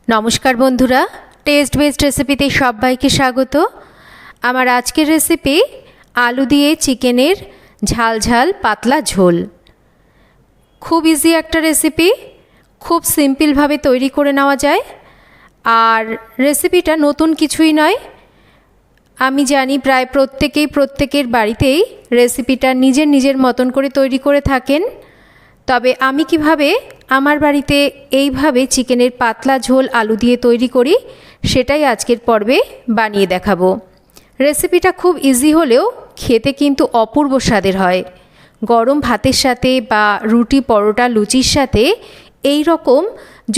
নমস্কার বন্ধুরা, test best রেসিপিতে সবাইকে স্বাগত। আমার আজকের রেসিপি আলু দিয়ে চিকেনের ঝাল ঝাল পাতলা ঝোল। খুব ইজি একটা রেসিপি, খুব সিম্পলভাবে তৈরি করে নেওয়া যায়। আর রেসিপিটা নতুন কিছুই নয়। আমি জানি প্রায় প্রত্যেকের বাড়িতেই রেসিপিটা নিজের মতন করে তৈরি করে থাকেন। তবে আমি কিভাবে আমার বাড়িতে এইভাবে চিকেনের পাতলা ঝোল আলু দিয়ে তৈরি করি সেটাই আজকের পর্বে বানিয়ে দেখাবো। রেসিপিটা খুব ইজি হলেও খেতে কিন্তু অপূর্ব স্বাদের হয়। গরম ভাতের সাথে বা রুটি পরোটা লুচির সাথে এই রকম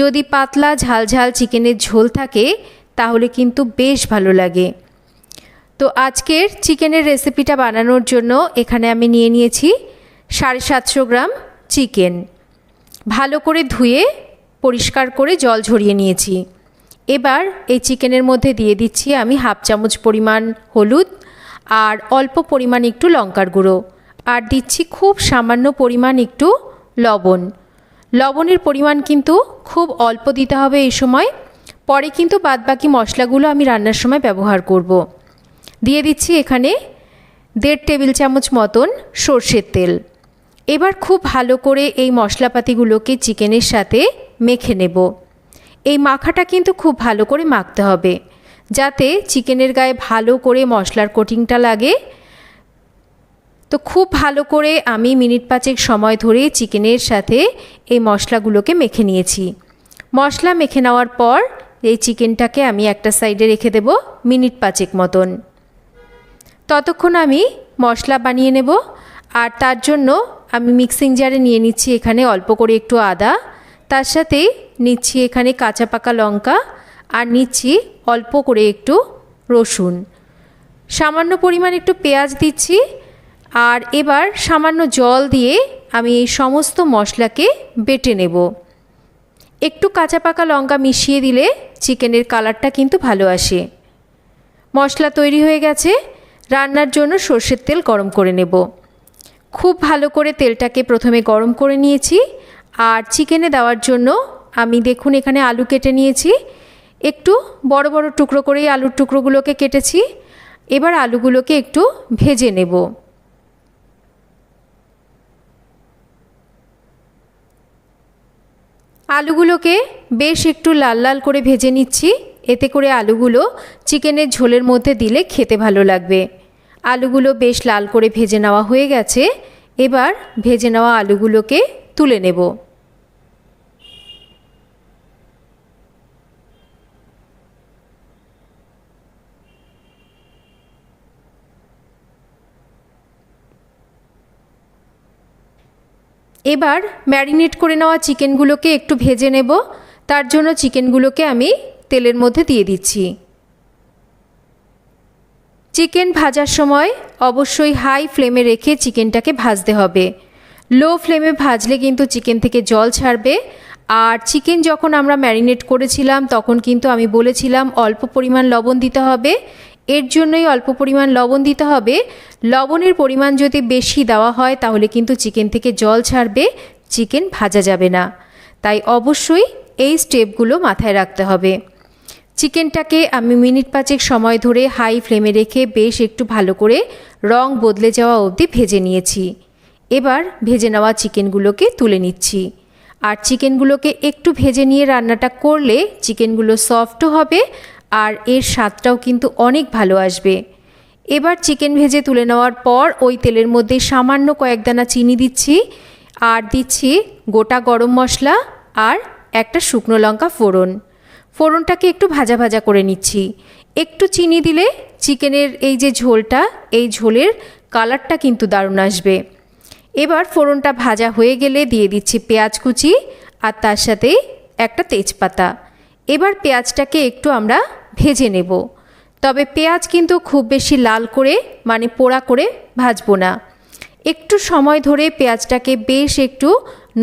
যদি পাতলা ঝাল ঝাল চিকেনের ঝোল থাকে তাহলে কিন্তু বেশ ভালো লাগে। তো আজকের চিকেনের রেসিপিটা বানানোর জন্য এখানে আমি নিয়ে নিয়েছি 750 গ্রাম চিকেন। ভালো করে ধুয়ে পরিষ্কার করে জল ঝরিয়ে নিয়েছি। এবার এই চিকেনের মধ্যে দিয়ে দিচ্ছি আমি হাফ চামচ পরিমাণ হলুদ আর অল্প পরিমাণ একটু লঙ্কার গুঁড়ো, আর দিচ্ছি খুব সামান্য পরিমাণ একটু লবণ। লবণের পরিমাণ কিন্তু খুব অল্প দিতে হবে এই সময়, পরে কিন্তু বাদবাকি মশলাগুলো আমি রান্নার সময় ব্যবহার করব। দিয়ে দিচ্ছি এখানে 1.5 টেবিল চামচ মতন সর্ষের তেল। এবার খুব ভালো করে এই মশলাপাতিগুলোকে চিকেনের সাথে মেখে নেব। এই মাখাটা কিন্তু খুব ভালো করে মাখতে হবে যাতে চিকেনের গায়ে ভালো করে মশলার কোটিংটা লাগে। তো খুব ভালো করে আমি মিনিট 5 সময় ধরে চিকেনের সাথে এই মশলাগুলোকে মেখে নিয়েছি। মশলা মেখে নেওয়ার পর এই চিকেনটাকে আমি একটা সাইডে রেখে দেব মিনিট 5 মতন। ততক্ষণ আমি মশলা বানিয়ে নেব। আর তার জন্য আমি মিক্সিং জারে নিয়ে নিচ্ছি এখানে অল্প করে একটু আদা, তার সাথে নিচ্ছি এখানে কাঁচা পাকা লঙ্কা, আর নিচ্ছি অল্প করে একটু রসুন, সামান্য পরিমাণ একটু পেঁয়াজ দিচ্ছি। আর এবার সামান্য জল দিয়ে আমি এই সমস্ত মশলাকে বেটে নেব। একটু কাঁচা পাকা লঙ্কা মিশিয়ে দিলে চিকেনের কালারটা কিন্তু ভালো আসে। মশলা তৈরি হয়ে গেছে। রান্নার জন্য সর্ষের তেল গরম করে নেব। খুব ভালো করে তেলটাকে প্রথমে গরম করে নিয়েছি। আর চিকেনে দেওয়ার জন্য আমি দেখুন এখানে আলু কেটে নিয়েছি। একটু বড় বড় টুকরো করেই আলুর টুকরোগুলোকে কেটেছি। এবার আলুগুলোকে একটু ভেজে নেব। আলুগুলোকে বেশ একটু লাল লাল করে ভেজে নিচ্ছি। এতে করে আলুগুলো চিকেনের ঝোলের মধ্যে দিলে খেতে ভালো লাগবে। আলুগুলো বেশ লাল করে ভেজে নেওয়া হয়ে গেছে। এবার ভেজে নেওয়া আলুগুলোকে তুলে নেব। এবার ম্যারিনেট করে নেওয়া চিকেনগুলোকে একটু ভেজে নেব। তার জন্য চিকেনগুলোকে আমি তেলের মধ্যে দিয়ে দিচ্ছি। চিকেন ভাজার সময় অবশ্যই হাই ফ্লেমে রেখে চিকেনটাকে ভাজতে হবে। লো ফ্লেমে ভাজলে কিন্তু চিকেন থেকে জল ছাড়বে। আর চিকেন যখন আমরা ম্যারিনেট করেছিলাম তখন কিন্তু আমি বলেছিলাম অল্প পরিমাণ লবণ দিতে হবে। এর জন্যই অল্প পরিমাণ লবণ দিতে হবে। লবণের পরিমাণ যদি বেশি দেওয়া হয় তাহলে কিন্তু চিকেন থেকে জল ছাড়বে, চিকেন ভাজা যাবে না। তাই অবশ্যই এই স্টেপগুলো মাথায় রাখতে হবে। চিকেনটাকে আমি মিনিট 5 সময় ধরে হাই ফ্লেমে রেখে বেশ একটু ভালো করে রং বদলে যাওয়া অবধি ভেজে নিয়েছি। এবার ভেজে নেওয়া চিকেনগুলোকে তুলে নিচ্ছি। আর চিকেনগুলোকে একটু ভেজে নিয়ে রান্নাটা করলে চিকেনগুলো সফটও হবে আর এর স্বাদটাও কিন্তু অনেক ভালো আসবে। এবার চিকেন ভেজে তুলে নেওয়ার পর ওই তেলের মধ্যে সামান্য কয়েক দানা চিনি দিচ্ছি, আর দিচ্ছি গোটা গরম মশলা আর একটা শুকনো লঙ্কা ফোড়ন। ফোড়নটাকে একটু ভাজা ভাজা করে নিচ্ছি। একটু চিনি দিলে চিকেনের এই যে ঝোলটা, এই ঝোলের কালারটা কিন্তু দারুণ আসবে। এবার ফোড়নটা ভাজা হয়ে গেলে দিয়ে দিচ্ছি পেঁয়াজ কুচি আর তার সাথে একটা তেজপাতা। এবার পেঁয়াজটাকে একটু আমরা ভেজে নেব। তবে পেঁয়াজ কিন্তু খুব বেশি লাল করে মানে পোড়া করে ভাজবো না। একটু সময় ধরে পেঁয়াজটাকে বেশ একটু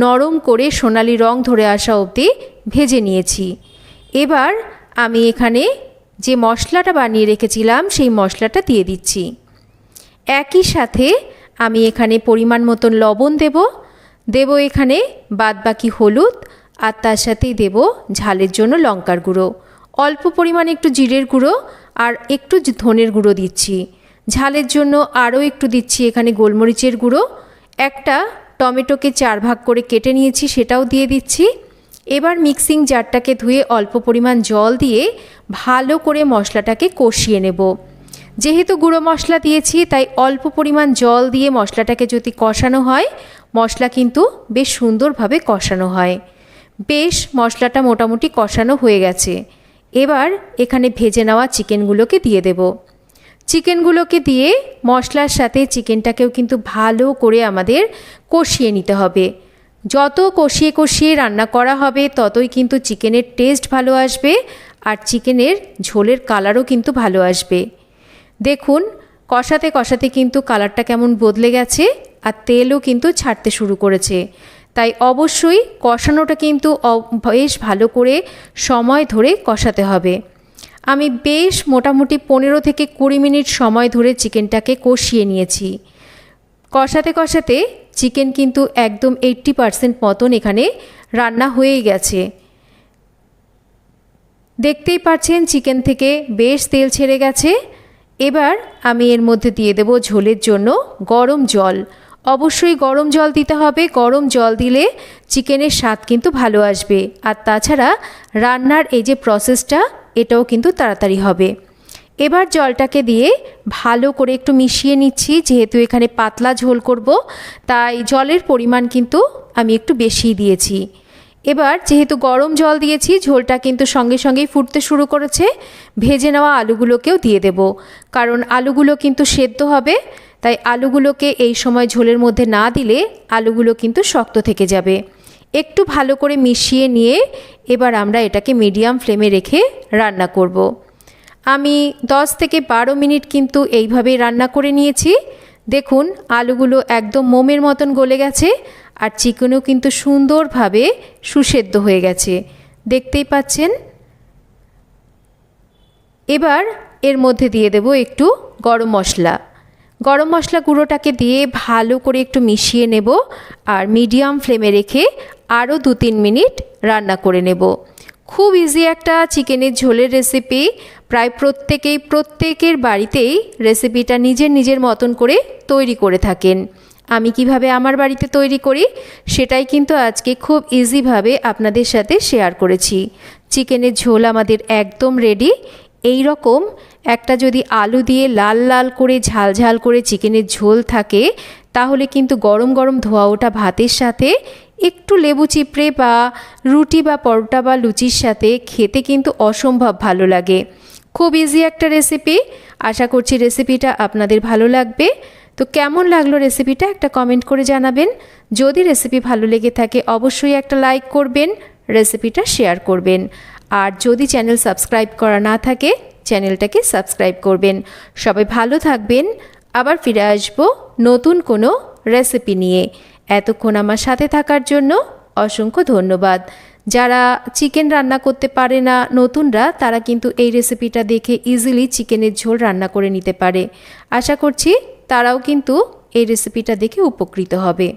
নরম করে সোনালি রং ধরে আসা অবধি ভেজে নিয়েছি। এবার আমি এখানে যে মশলাটা বানিয়ে রেখেছিলাম সেই মশলাটা দিয়ে দিচ্ছি। একই সাথে আমি এখানে পরিমাণ মতন লবণ দেব এখানে বাদবাকি হলুদ আর তার সাথেই দেব ঝালের জন্য লঙ্কার গুঁড়ো, অল্প পরিমাণে একটু জিরের গুঁড়ো আর একটু ধনের গুঁড়ো দিচ্ছি। ঝালের জন্য আরও একটু দিচ্ছি এখানে গোলমরিচের গুঁড়ো। একটা টমেটোকে 4 ভাগ করে কেটে নিয়েছি, সেটাও দিয়ে দিচ্ছি। এবার মিক্সিং জারটাকে ধুয়ে অল্প পরিমাণ জল দিয়ে ভালো করে মশলাটাকে কষিয়ে নেব। যেহেতু গুঁড়ো মশলা দিয়েছি তাই অল্প পরিমাণ জল দিয়ে মশলাটাকে যদি কষানো হয়, মশলা কিন্তু বেশ সুন্দরভাবে কষানো হয়। বেশ মশলাটা মোটামুটি কষানো হয়ে গেছে। এবার এখানে ভেজে নেওয়া চিকেনগুলোকে দিয়ে দেব। চিকেনগুলোকে দিয়ে মশলার সাথে চিকেনটাকেও কিন্তু ভালো করে আমাদের কষিয়ে নিতে হবে। যত কষিয়ে কষিয়ে রান্না করা হবে ততই কিন্তু চিকেনের টেস্ট ভালো আসবে আর চিকেনের ঝোলের কালারও কিন্তু ভালো আসবে। দেখুন কষাতে কষাতে কিন্তু কালারটা কেমন বদলে গেছে আর তেলও কিন্তু ছাড়তে শুরু করেছে। তাই অবশ্যই কষানোটা কিন্তু বেশ ভালো করে সময় ধরে কষাতে হবে। আমি বেশ মোটামুটি 15 থেকে 20 মিনিট সময় ধরে চিকেনটাকে কষিয়ে নিয়েছি। কষাতে কষাতে চিকেন কিন্তু একদম 80% মতন এখানে রান্না হয়ে গেছে। দেখতেই পাচ্ছেন চিকেন থেকে বেশ তেল ছেড়ে গেছে। এবার আমি এর মধ্যে দিয়ে দেব ঝোলের জন্য গরম জল। অবশ্যই গরম জল দিতে হবে। গরম জল দিলে চিকেনের স্বাদ কিন্তু ভালো আসবে আর তাছাড়া রান্নার এই যে প্রসেসটা এটাও কিন্তু তাড়াতাড়ি হবে। এবার জলটাকে দিয়ে ভালো করে একটু মিশিয়ে নিচ্ছি। যেহেতু এখানে পাতলা ঝোল করব তাই জলের পরিমাণ কিন্তু আমি একটু বেশিই দিয়েছি। এবার যেহেতু গরম জল দিয়েছি ঝোলটা কিন্তু সঙ্গে সঙ্গেই ফুটতে শুরু করেছে। ভেজে নেওয়া আলুগুলোকেও দিয়ে দেব, কারণ আলুগুলো কিন্তু সেদ্ধ হবে। তাই আলুগুলোকে এই সময় ঝোলের মধ্যে না দিলে আলুগুলো কিন্তু শক্ত থেকে যাবে। একটু ভালো করে মিশিয়ে নিয়ে এবার আমরা এটাকে মিডিয়াম ফ্লেমে রেখে রান্না করব। আমি 10 থেকে 12 মিনিট কিন্তু এইভাবেই রান্না করে নিয়েছি। দেখুন আলুগুলো একদম মোমের মতন গলে গেছে আর চিকেনও কিন্তু সুন্দরভাবে সুসেদ্ধ হয়ে গেছে, দেখতেই পাচ্ছেন। এবার এর মধ্যে দিয়ে দেব একটু গরম মশলা। গরম মশলা গুঁড়োটাকে দিয়ে ভালো করে একটু মিশিয়ে নেব আর মিডিয়াম ফ্লেমে রেখে আরও 2-3 মিনিট রান্না করে নেব। খুব ইজি একটা চিকেনের ঝোলের রেসিপি। প্রায় প্রত্যেকের বাড়িতেই রেসিপিটা নিজের মতন করে তৈরি করে থাকেন। আমি কিভাবে আমার বাড়িতে তৈরি করি সেটাই কিন্তু আজকে খুব ইজিভাবে আপনাদের সাথে শেয়ার করেছি। চিকেনের ঝোল আমাদের একদম রেডি। এই রকম একটা যদি আলু দিয়ে লাল লাল করে ঝাল ঝাল করে চিকেনের ঝোল থাকে তাহলে কিন্তু গরম গরম ধোয়া ওঠা ভাতের সাথে একটু লেবু চিপড়ে বা রুটি বা পরোটা বা লুচির সাথে খেতে কিন্তু অসম্ভব ভালো লাগে। খুব ইজি একটা রেসিপি। আশা করছি রেসিপিটা আপনাদের ভালো লাগবে। তো কেমন লাগলো রেসিপিটা একটা কমেন্ট করে জানাবেন। যদি রেসিপি ভালো লেগে থাকে অবশ্যই একটা লাইক করবেন, রেসিপিটা শেয়ার করবেন। আর যদি চ্যানেল সাবস্ক্রাইব করা না থাকে চ্যানেলটাকে সাবস্ক্রাইব করবেন। সবাই ভালো থাকবেন। আবার ফিরে আসব নতুন কোনো রেসিপি নিয়ে। এতক্ষণ আমার সাথে থাকার জন্য অসংখ্য ধন্যবাদ। যারা চিকেন রান্না করতে পারে না নতুনরা, তারা কিন্তু এই রেসিপিটা দেখে ইজিলি চিকেনের ঝোল রান্না করে নিতে পারে। আশা করছি তারাও কিন্তু এই রেসিপিটা দেখে উপকৃত হবে।